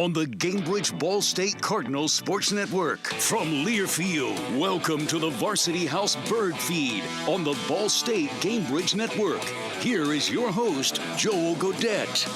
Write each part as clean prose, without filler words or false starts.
on the Gainbridge Ball State Cardinals Sports Network. From Learfield, welcome to the Varsity House Birdfeed on the Ball State Gainbridge Network. Here is your host, Joel Godett.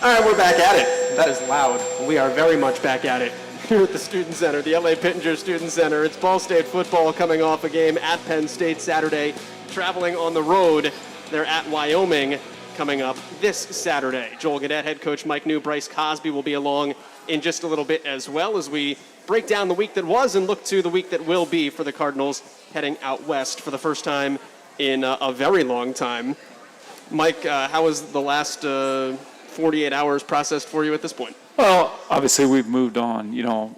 All right, we're back at it. That is loud. We are very much back at it here at the Student Center, the LA Pittenger Student Center. It's Ball State football coming off a game at Penn State Saturday, traveling on the road. They're at Wyoming coming up this Saturday. Joel Godett, head coach Mike Neu, Bryce Cosby will be along in just a little bit as well as we break down the week that was and look to the week that will be for the Cardinals heading out west for the first time in a very long time. Mike, how was the last 48 hours processed for you at this point? Well, obviously we've moved on,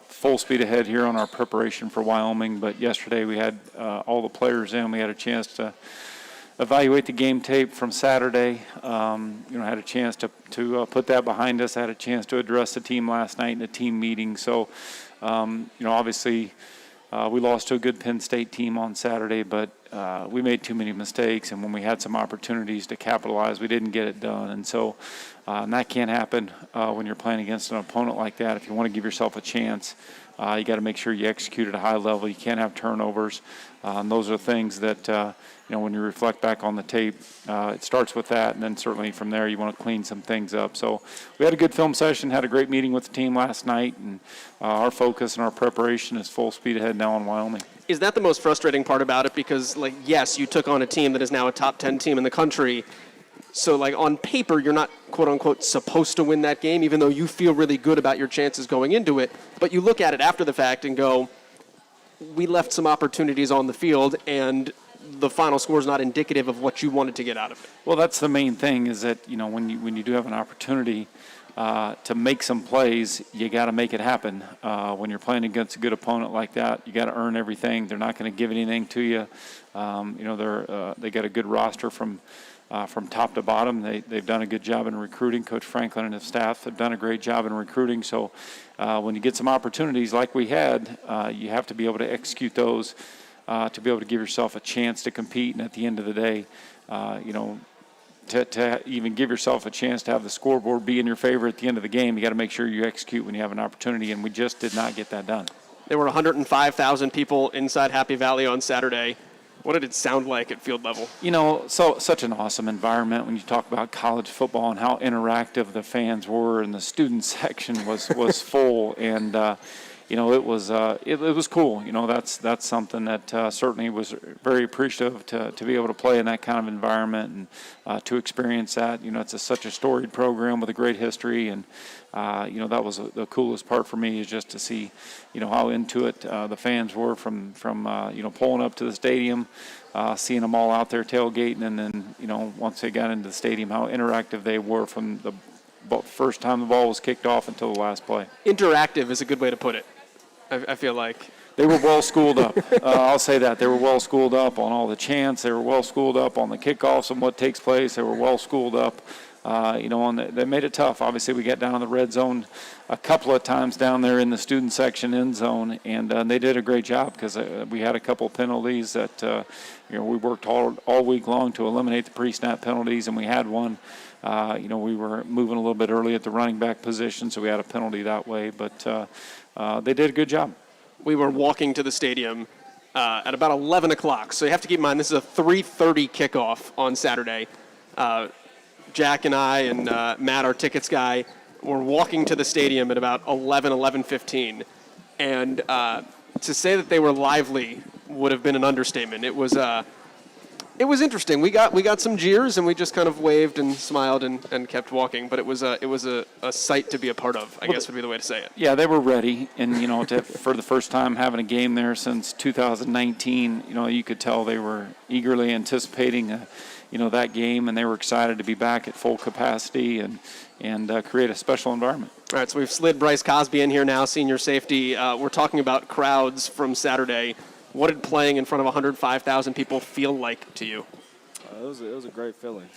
full speed ahead here on our preparation for Wyoming, but yesterday we had all the players in. We had a chance to evaluate the game tape from Saturday. Had a chance to put that behind us. I had a chance to address the team last night in a team meeting. So, obviously we lost to a good Penn State team on Saturday, but we made too many mistakes, and when we had some opportunities to capitalize, we didn't get it done. And so and that can't happen when you're playing against an opponent like that. If you want to give yourself a chance, you got to make sure you execute at a high level. You can't have turnovers. And those are things that, when you reflect back on the tape, it starts with that, and then certainly from there you want to clean some things up. So we had a good film session, had a great meeting with the team last night, and our focus and our preparation is full speed ahead now in Wyoming. Is that the most frustrating part about it? Because, yes, you took on a team that is now a top 10 team in the country. So, on paper, you're not, quote-unquote, supposed to win that game, even though you feel really good about your chances going into it. But you look at it after the fact and go, we left some opportunities on the field, and the final score is not indicative of what you wanted to get out of it. Well, that's the main thing is that, when you do have an opportunity to make some plays, you got to make it happen. When you're playing against a good opponent like that, you got to earn everything. They're not going to give anything to you. They got a good roster from top to bottom. They've done a good job in recruiting. Coach Franklin and his staff have done a great job in recruiting. So when you get some opportunities like we had, you have to be able to execute those to be able to give yourself a chance to compete. And at the end of the day, to even give yourself a chance to have the scoreboard be in your favor at the end of the game, you got to make sure you execute when you have an opportunity, and we just did not get that done. There were 105,000 people inside Happy Valley on Saturday. What did it sound like at field level? Such an awesome environment when you talk about college football and how interactive the fans were, and the student section was full, and it was cool. That's something that certainly was very appreciative to be able to play in that kind of environment and to experience that. It's such a storied program with a great history, and that was the coolest part for me is just to see, how into it the fans were from pulling up to the stadium, seeing them all out there tailgating, and then once they got into the stadium, how interactive they were from the first time the ball was kicked off until the last play. Interactive is a good way to put it. I feel like they were well schooled up. I'll say that. They were well schooled up on all the chants. They were well schooled up on the kickoffs and what takes place. They were well schooled up. They made it tough. Obviously, we got down in the red zone a couple of times down there in the student section end zone, and they did a great job because we had a couple of penalties that we worked all week long to eliminate the pre-snap penalties, and we had one. We were moving a little bit early at the running back position, so we had a penalty that way, but they did a good job. We were walking to the stadium at about 11 o'clock, so you have to keep in mind this is a 3:30 kickoff on Saturday. Jack and I and Matt, our tickets guy, were walking to the stadium at about 11:15, and to say that they were lively would have been an understatement. It was interesting. We got some jeers, and we just kind of waved and smiled and kept walking. But it was a sight to be a part of, I guess would be the way to say it. Yeah, they were ready, and for the first time having a game there since 2019, you could tell they were eagerly anticipating that game, and they were excited to be back at full capacity and create a special environment. All right, so we've slid Bryce Cosby in here now, senior safety. We're talking about crowds from Saturday. What did playing in front of 105,000 people feel like to you? It was a great feeling.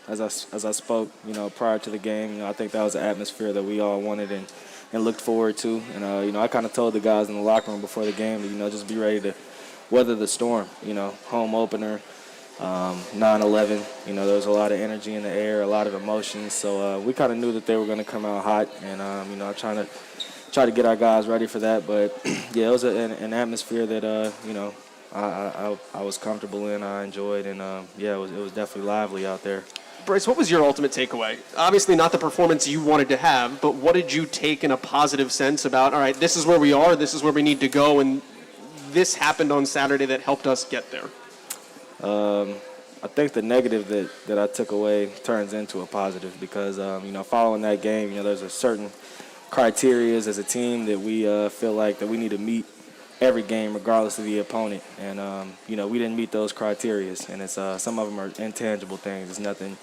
As I spoke, prior to the game, I think that was the atmosphere that we all wanted and looked forward to. And I kind of told the guys in the locker room before the game to just be ready to weather the storm. Home opener, 9/11. There was a lot of energy in the air, a lot of emotions. So we kind of knew that they were going to come out hot, and I'm trying to get our guys ready for that. But yeah, it was an atmosphere that I was comfortable in, I enjoyed, and it was definitely lively out there. Bryce, what was your ultimate takeaway? Obviously not the performance you wanted to have, but what did you take in a positive sense about, all right, this is where we are, this is where we need to go, and this happened on Saturday that helped us get there? I think the negative that I took away turns into a positive because, following that game, there's a certain criteria as a team that we feel like that we need to meet every game regardless of the opponent. And, we didn't meet those criteria. And it's some of them are intangible things. It's nothing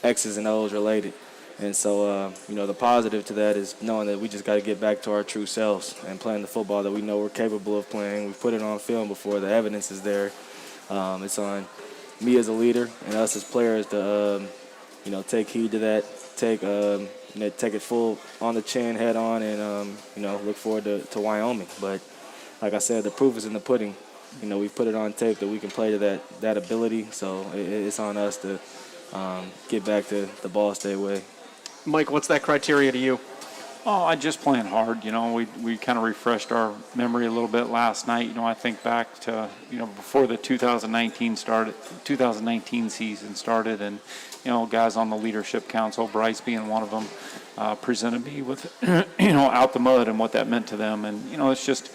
X's and O's related. And so, the positive to that is knowing that we just got to get back to our true selves and playing the football that we know we're capable of playing. We've put it on film before. The evidence is there. It's on me as a leader and us as players to, take heed to that, take it full on the chin, head on, and, look forward to Wyoming. But like I said, the proof is in the pudding. We've put it on tape that we can play to that ability. So it's on us to get back to the Ball State way. Mike, what's that criteria to you? Oh, I just playing hard. We kind of refreshed our memory a little bit last night. I think back to, before the 2019 season started, and, guys on the leadership council, Bryce being one of them, presented me with, out the mud and what that meant to them. And, it's just,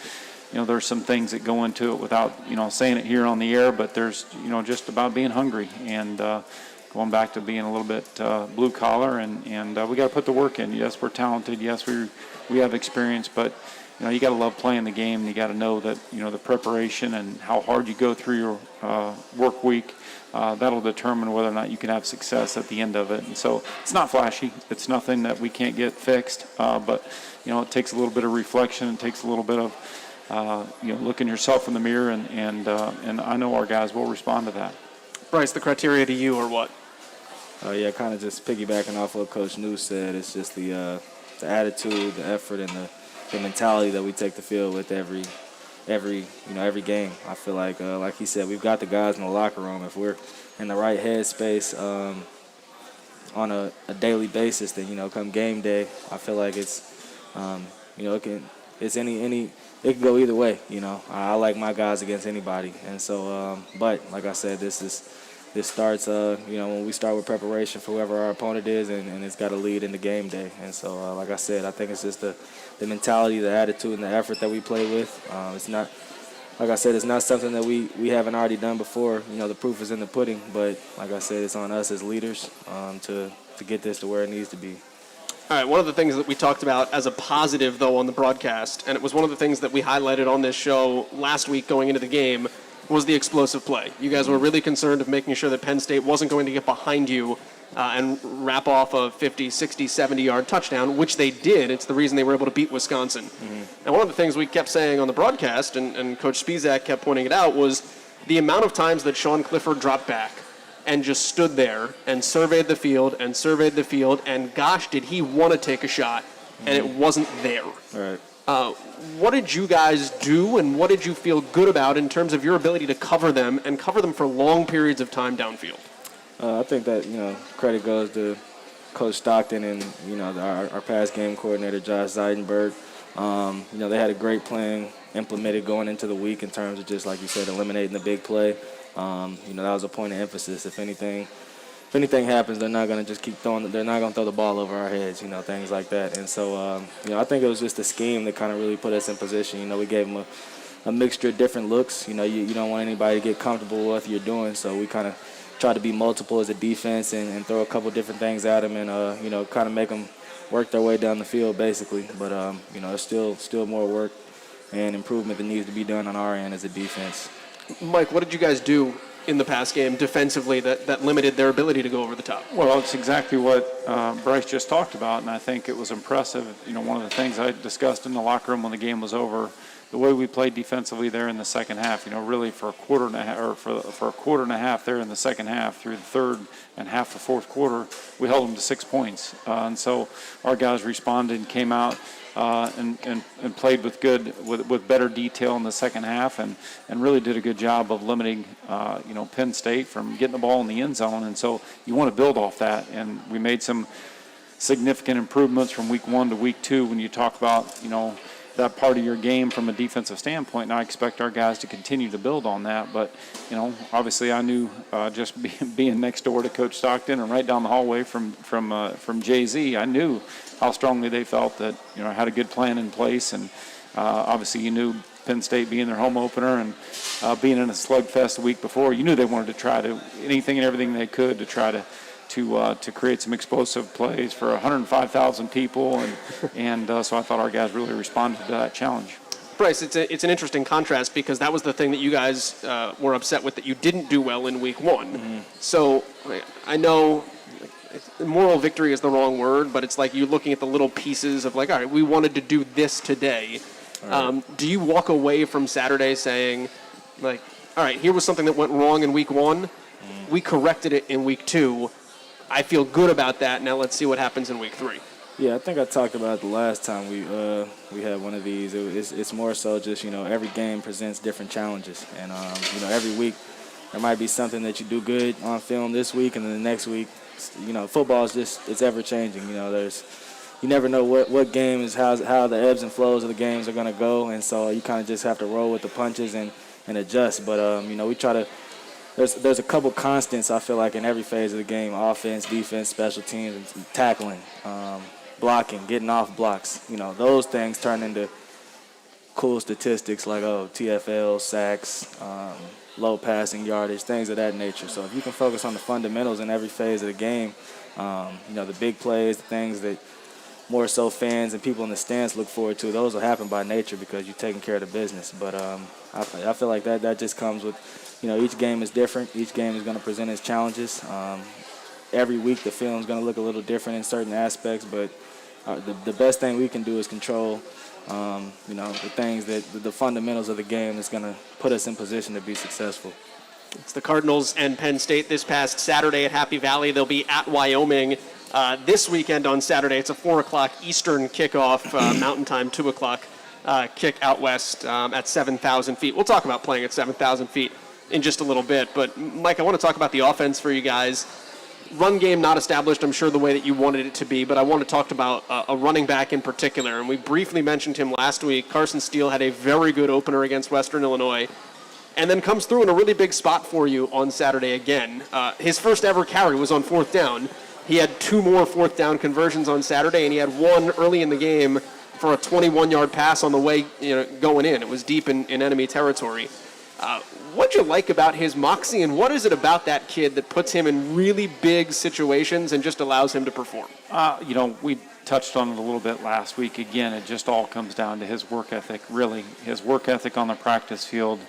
there's some things that go into it without, saying it here on the air, but there's, just about being hungry and, going back to being a little bit blue collar, and we got to put the work in. Yes, we're talented. Yes, we have experience, but you got to love playing the game. And you got to know that the preparation and how hard you go through your work week. That'll determine whether or not you can have success at the end of it. And so it's not flashy. It's nothing that we can't get fixed. But it takes a little bit of reflection. It takes a little bit of looking yourself in the mirror, and I know our guys will respond to that. Bryce, the criteria to you are what? Kind of just piggybacking off what Coach Neu said. It's just the attitude, the effort, and the mentality that we take the field with every game. I feel like he said, we've got the guys in the locker room. If we're in the right headspace on a daily basis, then come game day, I feel like it's it can go either way. I like my guys against anybody, and so but like I said, this starts, when we start with preparation for whoever our opponent is, and it's got to lead into game day. And so, like I said, I think it's just the mentality, the attitude, and the effort that we play with. It's not, like I said, it's not something that we haven't already done before. The proof is in the pudding. But like I said, it's on us as leaders to get this to where it needs to be. All right, one of the things that we talked about as a positive, though, on the broadcast, and it was one of the things that we highlighted on this show last week going into the game, was the explosive play. You guys were really concerned of making sure that Penn State wasn't going to get behind you and wrap off a 50, 60, 70-yard touchdown, which they did. It's the reason they were able to beat Wisconsin. Mm-hmm. And one of the things we kept saying on the broadcast, and Coach Spizak kept pointing it out, was the amount of times that Sean Clifford dropped back and just stood there and surveyed the field, and gosh, did he want to take a shot, and it wasn't there. Right. What did you guys do, and what did you feel good about in terms of your ability to cover them and cover them for long periods of time downfield? I think that, credit goes to Coach Stockton and, our pass game coordinator, Josh Zeidenberg. They had a great plan implemented going into the week in terms of just, like you said, eliminating the big play. That was a point of emphasis. If anything happens, they're not going to just keep throwing. They're not going to throw the ball over our heads, things like that. And so, I think it was just a scheme that kind of really put us in position. We gave them a mixture of different looks. You don't want anybody to get comfortable with what you're doing, so we kind of try to be multiple as a defense and throw a couple different things at them and, kind of make them work their way down the field, basically. But, there's still more work and improvement that needs to be done on our end as a defense. Mike, what did you guys do in the pass game defensively that limited their ability to go over the top? Well, it's exactly what Bryce just talked about, and I think it was impressive. One of the things I discussed in the locker room when the game was over, the way we played defensively there in the second half. Really for a quarter and a half, or for a quarter and a half there in the second half through the third and half the fourth quarter, we held them to 6 points, and so our guys responded and came out. and played with better detail in the second half, and really did a good job of limiting Penn State from getting the ball in the end zone. And so you want to build off that, and we made some significant improvements from week 1 to week 2 when you talk about that part of your game from a defensive standpoint, and I expect our guys to continue to build on that. But obviously I knew just being next door to Coach Stockton and right down the hallway from Jay-Z, I knew how strongly they felt that had a good plan in place. And obviously you knew Penn State being their home opener and being in a slugfest the week before, you knew they wanted to try to anything and everything they could to try to create some explosive plays for 105,000 people, and so I thought our guys really responded to that challenge. Bryce, it's an interesting contrast because that was the thing that you guys were upset with, that you didn't do well in week 1. Mm-hmm. So I know moral victory is the wrong word, but it's like you're looking at the little pieces of all right, we wanted to do this today. Right. Do you walk away from Saturday saying, all right, here was something that went wrong in week 1, we corrected it in week 2, I feel good about that. Now let's see what happens in week 3. Yeah, I think I talked about it the last time we had one of these. It's more so just every game presents different challenges, and every week there might be something that you do good on film this week, and then the next week, football is just it's ever changing. You never know what game is how the ebbs and flows of the games are going to go, and so you kind of just have to roll with the punches and adjust. But we try to. There's a couple constants, I feel like, in every phase of the game: offense, defense, special teams, tackling, blocking, getting off blocks. Those things turn into cool statistics like TFL, sacks, low passing yardage, things of that nature. So if you can focus on the fundamentals in every phase of the game, the big plays, the things that more so fans and people in the stands look forward to, those will happen by nature because you're taking care of the business. But I feel like that just comes with, each game is different. Each game is going to present its challenges. Every week the film is going to look a little different in certain aspects, but the best thing we can do is control, the things the fundamentals of the game that's going to put us in position to be successful. It's the Cardinals and Penn State this past Saturday at Happy Valley. They'll be at Wyoming this weekend on Saturday. It's a 4 o'clock Eastern kickoff, Mountain Time, 2 o'clock kick out west at 7,000 feet. We'll talk about playing at 7,000 feet in just a little bit. But, Mike, I want to talk about the offense for you guys. Run game not established, I'm sure, the way that you wanted it to be, but I want to talk about a running back in particular. And we briefly mentioned him last week. Carson Steele had a very good opener against Western Illinois, and then comes through in a really big spot for you on Saturday again. His first ever carry was on 4th down. He had 2 more 4th down conversions on Saturday, and he had one early in the game for a 21-yard pass on the way going in. It was deep in enemy territory. What'd you like about his moxie, and what is it about that kid that puts him in really big situations and just allows him to perform? We touched on it a little bit last week. Again, it just all comes down to his work ethic, really. His work ethic on the practice field,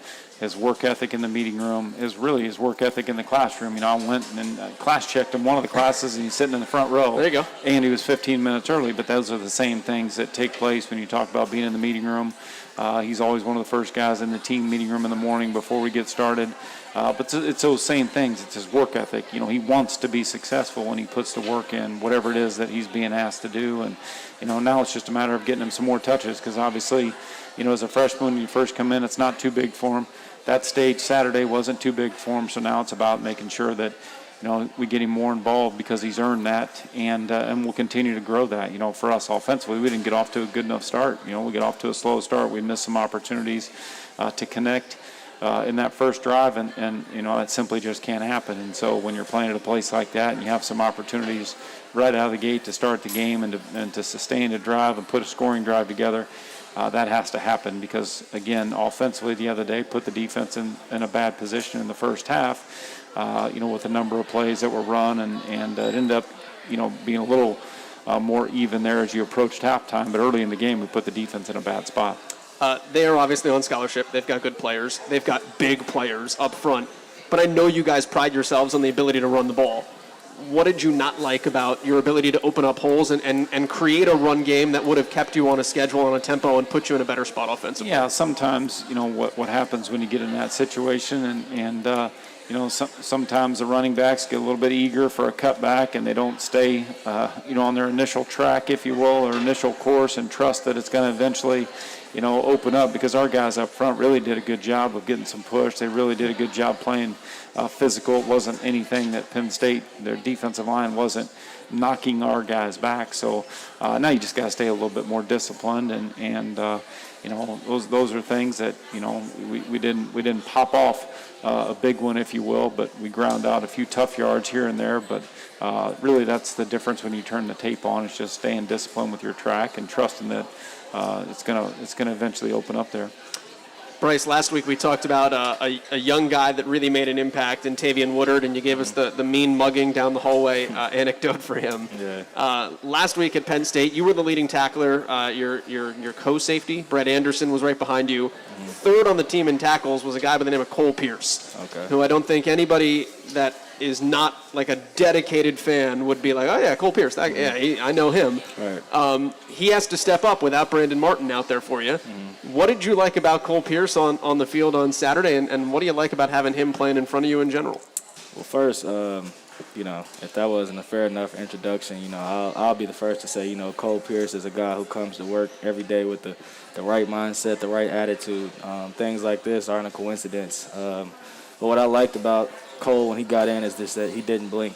his work ethic in the meeting room, his work ethic in the classroom. I went and class checked him one of the classes, and he's sitting in the front row. There you go. And he was 15 minutes early, but those are the same things that take place when you talk about being in the meeting room. He's always one of the first guys in the team meeting room in the morning before we get started. But it's those same things. It's his work ethic. He wants to be successful, and he puts the work in, whatever it is that he's being asked to do. And, now it's just a matter of getting him some more touches because obviously, as a freshman, when you first come in, it's not too big for him. That stage Saturday wasn't too big for him, so now it's about making sure that, we get him more involved because he's earned that, and we'll continue to grow that. For us offensively, we didn't get off to a good enough start. We get off to a slow start. We missed some opportunities to connect in that first drive, and it simply just can't happen. And so when you're playing at a place like that and you have some opportunities right out of the gate to start the game and to sustain a drive and put a scoring drive together, that has to happen because, again, offensively the other day put the defense in a bad position in the first half, with a number of plays that were run, and it ended up, being a little more even there as you approached halftime. But early in the game, we put the defense in a bad spot. They are obviously on scholarship. They've got good players. They've got big players up front. But I know you guys pride yourselves on the ability to run the ball. What did you not like about your ability to open up holes and create a run game that would have kept you on a schedule, on a tempo, and put you in a better spot offensively? Yeah, sometimes, what happens when you get in that situation and sometimes the running backs get a little bit eager for a cutback and they don't stay, on their initial track, if you will, or initial course, and trust that it's going to eventually, open up, because our guys up front really did a good job of getting some push. They really did a good job playing physical. It wasn't anything that Penn State, their defensive line wasn't knocking our guys back. So now you just got to stay a little bit more disciplined, and those are things that we didn't pop off a big one, if you will, but we ground out a few tough yards here and there. But really, that's the difference when you turn the tape on. It's just staying disciplined with your track and trusting that it's gonna eventually open up there. Bryce, last week we talked about a young guy that really made an impact in Tavian Woodard, and you gave us the mean mugging down the hallway anecdote for him. Yeah. Last week at Penn State, you were the leading tackler. Your co-safety, Brett Anderson, was right behind you. Mm-hmm. Third on the team in tackles was a guy by the name of Cole Pearce, who I don't think anybody that is not like a dedicated fan would be like, oh yeah, Cole Pearce, I know him. Right. He has to step up without Brandon Martin out there for you. Mm-hmm. What did you like about Cole Pearce on the field on Saturday, and what do you like about having him playing in front of you in general? Well, first, if that wasn't a fair enough introduction, I'll be the first to say, Cole Pearce is a guy who comes to work every day with the right mindset, the right attitude. Things like this aren't a coincidence. But what I liked about Cole when he got in is just that he didn't blink.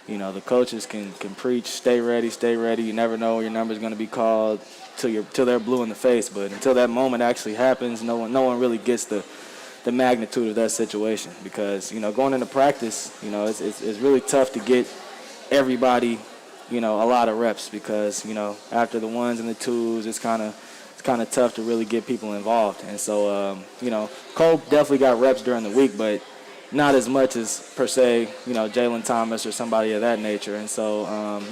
The coaches can preach, stay ready. You never know when your number's going to be called till they're blue in the face. But until that moment actually happens, no one really gets the magnitude of that situation, because going into practice, it's really tough to get everybody a lot of reps, because after the ones and the twos, it's kind of tough to really get people involved. And so Cole definitely got reps during the week, but not as much as per se Jalen Thomas or somebody of that nature. And so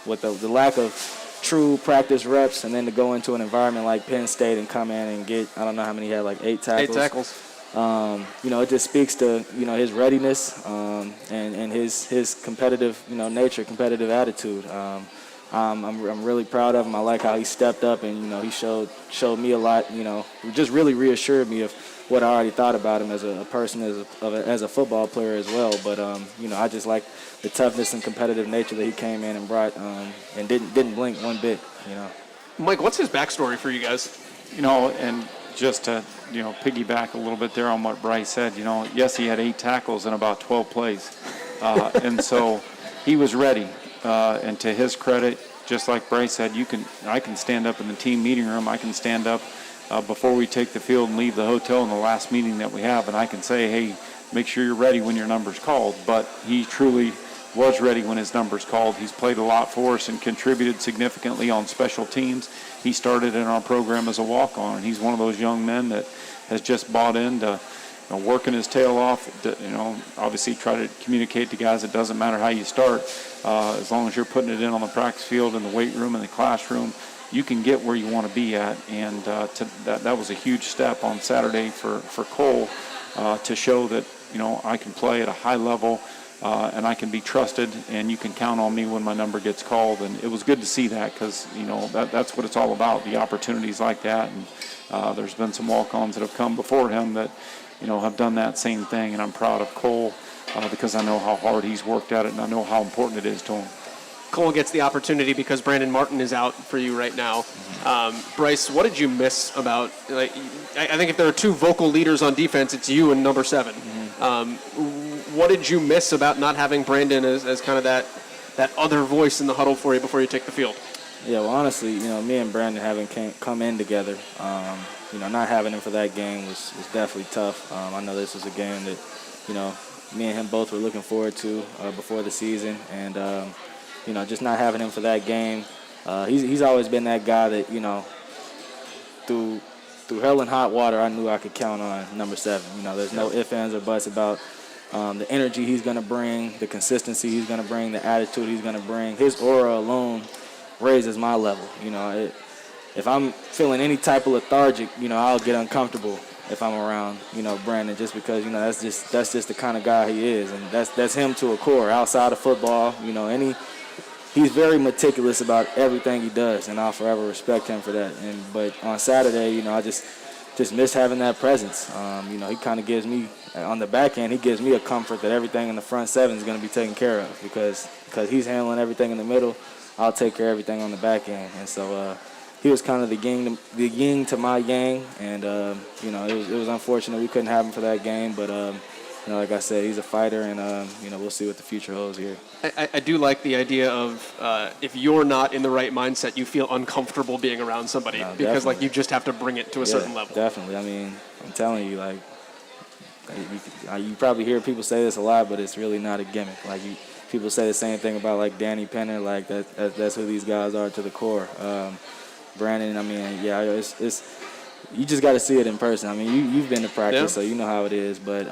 with the lack of true practice reps, and then to go into an environment like Penn State and come in and get, I don't know how many he had, like 8 tackles. 8 tackles. It just speaks to his readiness and his competitive nature, competitive attitude. I'm really proud of him. I like how he stepped up, and he showed me a lot. Just really reassured me of what I already thought about him as a person, as a football player as well. But I just like the toughness and competitive nature that he came in and brought, and didn't blink one bit. Mike, what's his backstory for you guys? And just to piggyback a little bit there on what Bryce said, yes, he had 8 tackles in about 12 plays, and so he was ready. And to his credit, just like Bryce said, I can stand up in the team meeting room. I can stand up before we take the field and leave the hotel in the last meeting that we have, and I can say, hey, make sure you're ready when your number's called. But he truly was ready when his number's called. He's played a lot for us and contributed significantly on special teams. He started in our program as a walk-on, and he's one of those young men that has just bought into working his tail off. Obviously try to communicate to guys it doesn't matter how you start. As long as you're putting it in on the practice field, in the weight room, in the classroom, you can get where you want to be at. And that was a huge step on Saturday for Cole to show that, I can play at a high level and I can be trusted, and you can count on me when my number gets called. And it was good to see that, because, that's what it's all about, the opportunities like that. And there's been some walk-ons that have come before him that, have done that same thing. And I'm proud of Cole because I know how hard he's worked at it, and I know how important it is to him. Cole gets the opportunity because Brandon Martin is out for you right now. Bryce, what did you miss about, I think if there are 2 vocal leaders on defense, it's you and number 7. What did you miss about not having Brandon as kind of that other voice in the huddle for you before you take the field? Yeah, well, honestly, me and Brandon haven't come in together. Not having him for that game was definitely tough. I know this was a game that, me and him both were looking forward to before the season. And, just not having him for that game, he's always been that guy that, through hell and hot water, I knew I could count on number 7. There's no ifs, ands, or buts about the energy he's going to bring, the consistency he's going to bring, the attitude he's going to bring. His aura alone raises my level. If I'm feeling any type of lethargic, I'll get uncomfortable if I'm around, Brandon, just because, that's just the kind of guy he is, and that's him to a core. Outside of football, he's very meticulous about everything he does, and I'll forever respect him for that. But on Saturday, I just just miss having that presence. He kind of gives me, on the back end, he gives me a comfort that everything in the front seven is going to be taken care of because he's handling everything in the middle. I'll take care of everything on the back end. And so he was kind of the yin to my yang, and it was unfortunate we couldn't have him for that game, but like I said, he's a fighter, and we'll see what the future holds here. I do like the idea of if you're not in the right mindset, you feel uncomfortable being around somebody because definitely. you just have to bring it to a certain level. Definitely. I mean, I'm telling you, you probably hear people say this a lot, but it's really not a gimmick. People say the same thing about Danny Penner, that's who these guys are to the core. Brandon, it's you just got to see it in person. I mean, you've been to practice, so you know how it is. But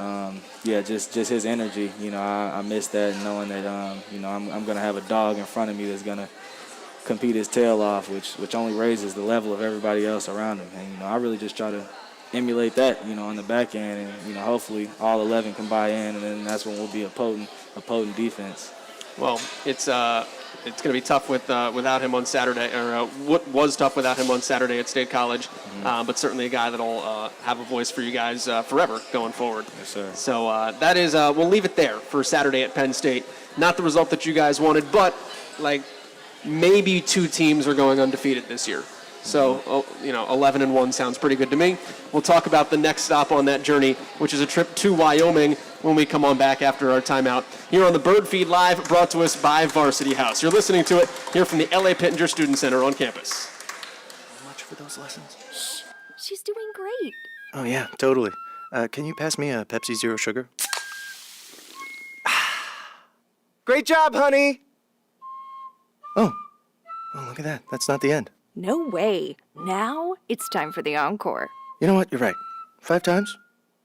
just his energy. I miss that, knowing that I'm gonna have a dog in front of me that's gonna compete his tail off, which only raises the level of everybody else around him. And I really just try to emulate that, on the back end, and hopefully all 11 can buy in, and then that's when we'll be a potent defense. Well, it's going to be tough without him on Saturday, or what was tough without him on Saturday at State College, but certainly a guy that'll have a voice for you guys forever going forward. Yes, sir. So that is, we'll leave it there for Saturday at Penn State. Not the result that you guys wanted, but maybe 2 teams are going undefeated this year. So, 11-1 sounds pretty good to me. We'll talk about the next stop on that journey, which is a trip to Wyoming, when we come on back after our timeout here on the Birdfeed Live, brought to us by Varsity House. You're listening to it here from the LA Pittenger Student Center on campus. How much for those lessons? Shh, she's doing great. Oh, yeah, totally. Can you pass me a Pepsi Zero Sugar? Great job, honey! Oh, look at that. That's not the end. No way. Now it's time for the encore. You know what? You're right. 5 times?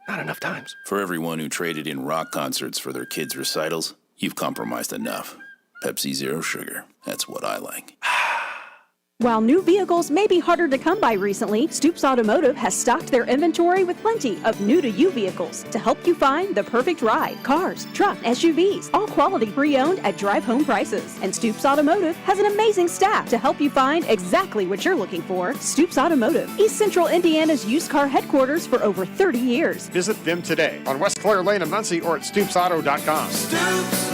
Not enough times. For everyone who traded in rock concerts for their kids' recitals, you've compromised enough. Pepsi Zero Sugar. That's what I like. While new vehicles may be harder to come by recently, Stoops Automotive has stocked their inventory with plenty of new-to-you vehicles to help you find the perfect ride. Cars, trucks, SUVs, all quality pre-owned at drive-home prices. And Stoops Automotive has an amazing staff to help you find exactly what you're looking for. Stoops Automotive, East Central Indiana's used car headquarters for over 30 years. Visit them today on West Clare Lane in Muncie or at stoopsauto.com. Stoops,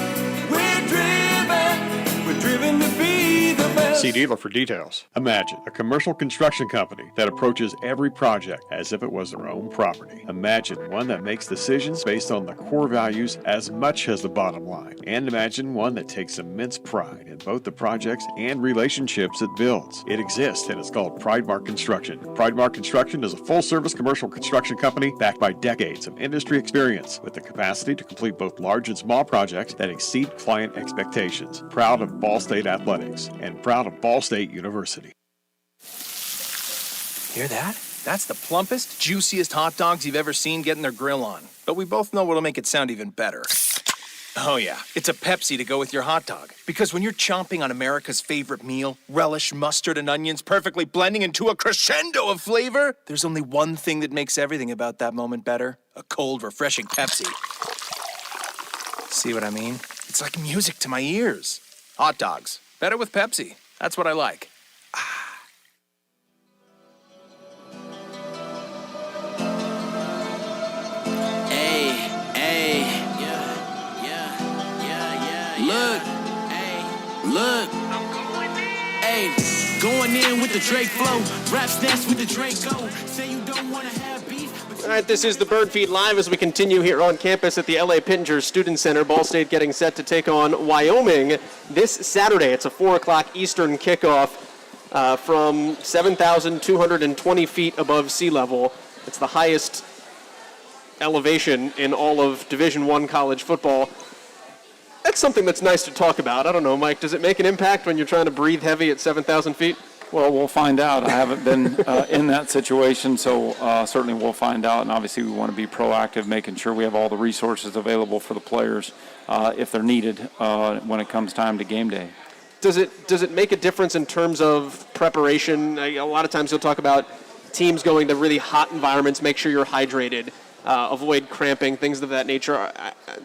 we're driven to be the best. See dealer for details. Imagine a commercial construction company that approaches every project as if it was their own property. Imagine one that makes decisions based on the core values as much as the bottom line. And imagine one that takes immense pride in both the projects and relationships it builds. It exists, and it's called Pridemark Construction. Pridemark Construction is a full-service commercial construction company backed by decades of industry experience with the capacity to complete both large and small projects that exceed client expectations. Proud of Ball State Athletics and proud of Ball State University. Hear that? That's the plumpest, juiciest hot dogs you've ever seen getting their grill on. But we both know what'll make it sound even better. Oh yeah, it's a Pepsi to go with your hot dog. Because when you're chomping on America's favorite meal, relish, mustard, and onions perfectly blending into a crescendo of flavor, there's only one thing that makes everything about that moment better: a cold, refreshing Pepsi. See what I mean? It's like music to my ears. Hot dogs. Better with Pepsi. That's what I like. Look, going in with the Drake flow, rap stats with the Draco. Say you don't want to have beef. All right, this is the Birdfeed Live as we continue here on campus at the LA Pittenger Student Center. Ball State getting set to take on Wyoming this Saturday. It's a 4 o'clock Eastern kickoff from 7,220 feet above sea level. It's the highest elevation in all of Division I college football. That's something that's nice to talk about. I don't know, Mike, does it make an impact when you're trying to breathe heavy at 7,000 feet? Well, we'll find out. I haven't been in that situation, so certainly we'll find out. And obviously we want to be proactive, making sure we have all the resources available for the players if they're needed when it comes time to game day. Does it make a difference in terms of preparation? A lot of times you'll talk about teams going to really hot environments, make sure you're hydrated. Avoid cramping, things of that nature.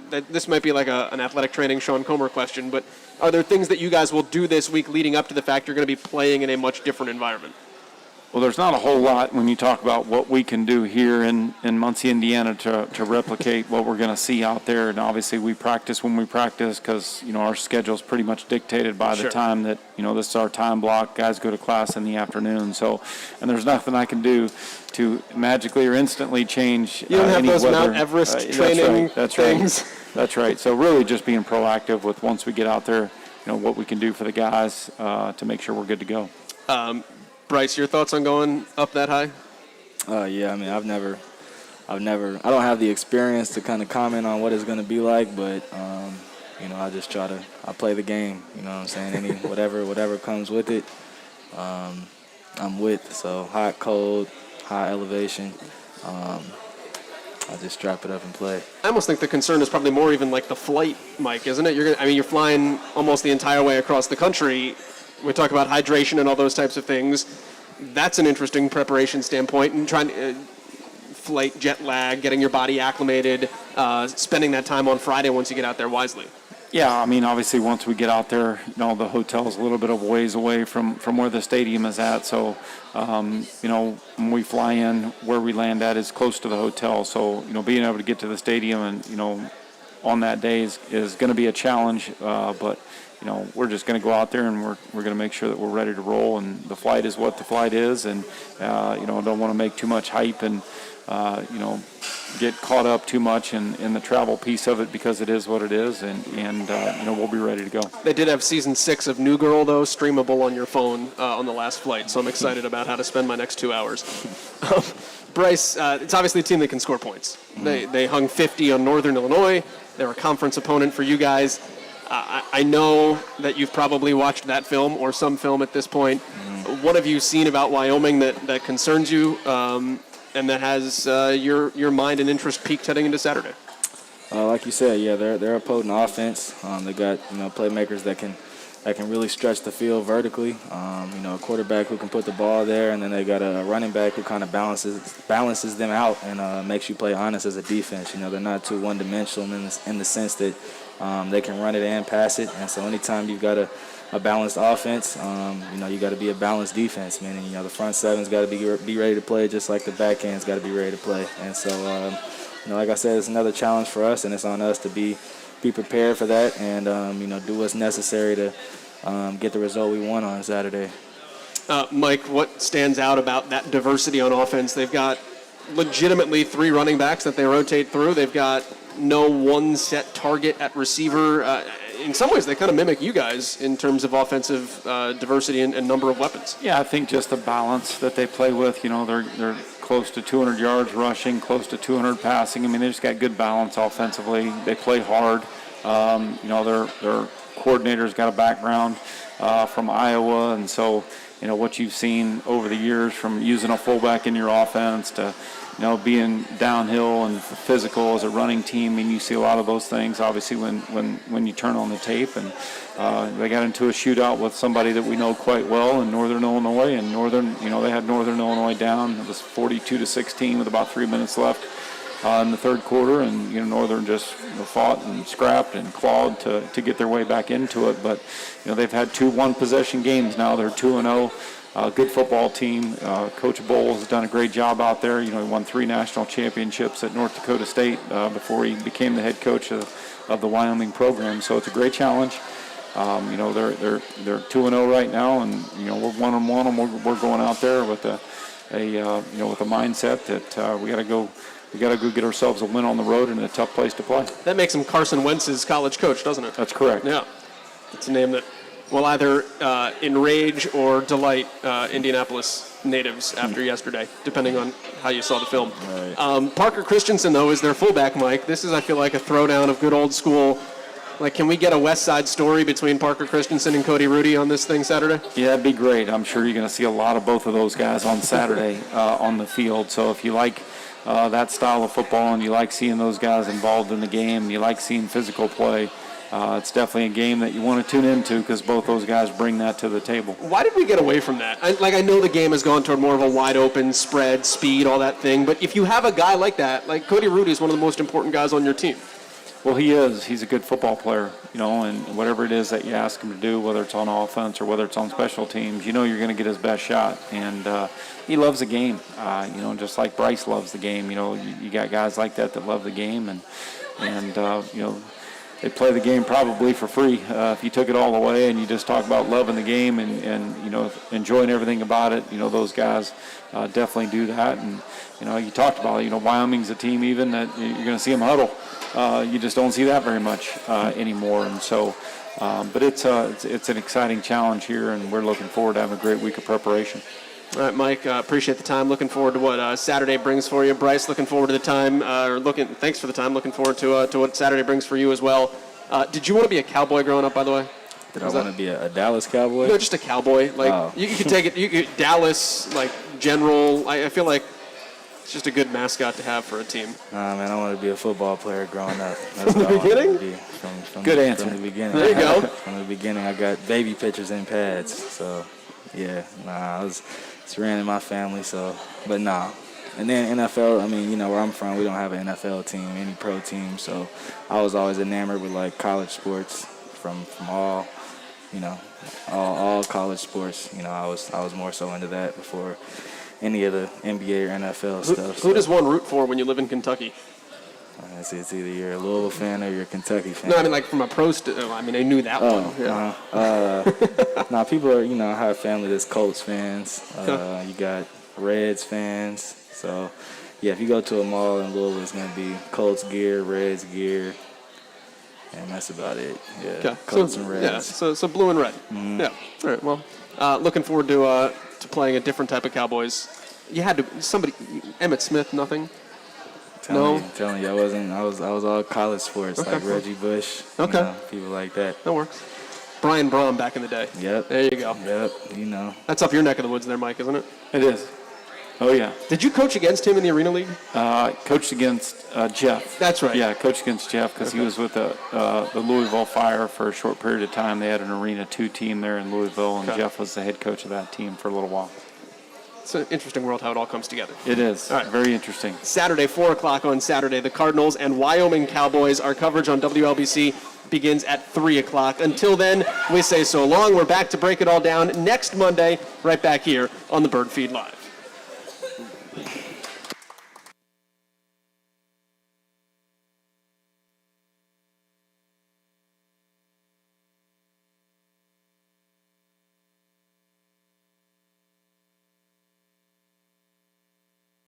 This might be like an athletic training Sean Comer question, but are there things that you guys will do this week leading up to the fact you're going to be playing in a much different environment? Well, there's not a whole lot when you talk about what we can do here in Muncie, Indiana to replicate what we're going to see out there. And obviously we practice when we practice because, our schedule is pretty much dictated by the time that, this is our time block. Guys go to class in the afternoon. So, and there's nothing I can do to magically or instantly change You don't have any those weather. Mount Everest training things. That's right. So really just being proactive with once we get out there, what we can do for the guys to make sure we're good to go. Bryce, your thoughts on going up that high? Yeah, I mean, I don't have the experience to kind of comment on what it's going to be like, but, I just I play the game, you know what I'm saying? Whatever comes with it, I'm with. So hot, cold, high elevation, I just strap it up and play. I almost think the concern is probably more even like the flight, Mike, isn't it? You're flying almost the entire way across the country. We talk about hydration and all those types of things. That's an interesting preparation standpoint, and trying to flight jet lag, getting your body acclimated, spending that time on Friday once you get out there wisely. Yeah, I mean, obviously once we get out there, the hotel's a little bit of a ways away from where the stadium is at. So, when we fly in, where we land at is close to the hotel. So, being able to get to the stadium and, on that day is going to be a challenge. But, we're just going to go out there and we're going to make sure that we're ready to roll. And the flight is what the flight is. And, don't want to make too much hype and, get caught up too much in the travel piece of it because it is what it is, and we'll be ready to go. They did have season 6 of New Girl, though, streamable on your phone on the last flight, so I'm excited about how to spend my next 2 hours. Bryce, it's obviously a team that can score points. They hung 50 on Northern Illinois. They're a conference opponent for you guys. I know that you've probably watched that film or some film at this point. What have you seen about Wyoming that concerns you? And that has your mind and interest peaked heading into Saturday? Like you said, yeah, they're a potent offense. They got playmakers that can really stretch the field vertically. A quarterback who can put the ball there, and then they got a running back who kind of balances them out and makes you play honest as a defense. They're not too one-dimensional in the sense that they can run it and pass it. And so anytime you've got a balanced offense, you got to be a balanced defense, meaning, the front seven's got to be ready to play just like the back end's got to be ready to play. And so, like I said, it's another challenge for us, and it's on us to be prepared for that and, do what's necessary to get the result we want on Saturday. Mike, what stands out about that diversity on offense? They've got legitimately 3 running backs that they rotate through. They've got no one set target at receiver. In some ways, they kind of mimic you guys in terms of offensive diversity and number of weapons. Yeah, I think just the balance that they play with. They're close to 200 yards rushing, close to 200 passing. I mean, they just got good balance offensively. They play hard. Their coordinator's got a background from Iowa, and so what you've seen over the years from using a fullback in your offense to being downhill and physical as a running team, and you see a lot of those things, obviously, when you turn on the tape. And they got into a shootout with somebody that we know quite well in Northern Illinois, and they had Northern Illinois down. It was 42-16 with about 3 minutes left in the third quarter, and Northern just fought and scrapped and clawed to get their way back into it. But they've had 2 one-possession games now. They're 2-0. Good football team. Coach Bowles has done a great job out there. He won 3 national championships at North Dakota State before he became the head coach of the Wyoming program. So it's a great challenge. They're 2-0 right now, and we're 1-1, and we're going out there with a mindset that we got to go get ourselves a win on the road in a tough place to play. That makes him Carson Wentz's college coach, doesn't it? That's correct. Yeah, it's a name that will either enrage or delight Indianapolis natives after yesterday, depending on how you saw the film. Right. Parker Christensen, though, is their fullback, Mike. This is, I feel like, a throwdown of good old school. Like, can we get a West Side story between Parker Christensen and Cody Rudy on this thing Saturday? Yeah, that'd be great. I'm sure you're going to see a lot of both of those guys on Saturday on the field. So if you like that style of football and you like seeing those guys involved in the game, you like seeing physical play, it's definitely a game that you want to tune into because both those guys bring that to the table. Why did we get away from that? I know the game has gone toward more of a wide-open spread, speed, all that thing, but if you have a guy like that, like Cody Rudy is one of the most important guys on your team. Well, he is. He's a good football player, and whatever it is that you ask him to do, whether it's on offense or whether it's on special teams, you're going to get his best shot. And he loves the game, just like Bryce loves the game. You got guys like that love the game, and they play the game probably for free. If you took it all away and you just talk about loving the game and enjoying everything about it, those guys definitely do that. And, you talked about, Wyoming's a team even that you're going to see them huddle. You just don't see that very much anymore. And so, but it's an exciting challenge here, and we're looking forward to having a great week of preparation. All right, Mike, appreciate the time. Looking forward to what Saturday brings for you. Bryce, looking forward to the time. Thanks for the time. Looking forward to what Saturday brings for you as well. Did you want to be a Cowboy growing up, by the way? Did I want to be a Dallas Cowboy? No, just a Cowboy. You could take it. You could Dallas, general. I feel like it's just a good mascot to have for a team. Nah, man, I want to be a football player growing up. That's from the beginning? Good answer. From the beginning. There you go. From the beginning, I got baby pictures in pads. So, yeah, it's ran in my family. So, but nah. And then NFL, where I'm from, we don't have an NFL team, any pro team. So I was always enamored with college sports from all college sports. I was more so into that before any of the NBA or NFL stuff. Who does one root for when you live in Kentucky? It's either you're a Louisville fan or you're a Kentucky fan. No, from a pro. I knew that one. Yeah. Now people are, I have family that's Colts fans. You got Reds fans. So, yeah, if you go to a mall in Louisville, it's going to be Colts gear, Reds gear, and that's about it. Yeah, okay. Colts and Reds. Yeah, so blue and red. Mm-hmm. Yeah. All right. Well, looking forward to playing a different type of Cowboys. You had to Emmitt Smith, nothing. Telling you, I was all college sports, like Reggie Bush. Okay. People like that. That works. Brian Brom back in the day. Yep. There you go. Yep. That's up your neck of the woods there, Mike, isn't it? It is. Oh, yeah. Did you coach against him in the Arena League? Coached against Jeff. That's right. Yeah, coached against Jeff because he was with the Louisville Fire for a short period of time. They had an Arena 2 team there in Louisville, and Jeff was the head coach of that team for a little while. It's an interesting world how it all comes together. It is. All right. Very interesting. Saturday, 4 o'clock on Saturday, the Cardinals and Wyoming Cowboys. Our coverage on WLBC begins at 3 o'clock. Until then, we say so long. We're back to break it all down next Monday, right back here on the Birdfeed Live.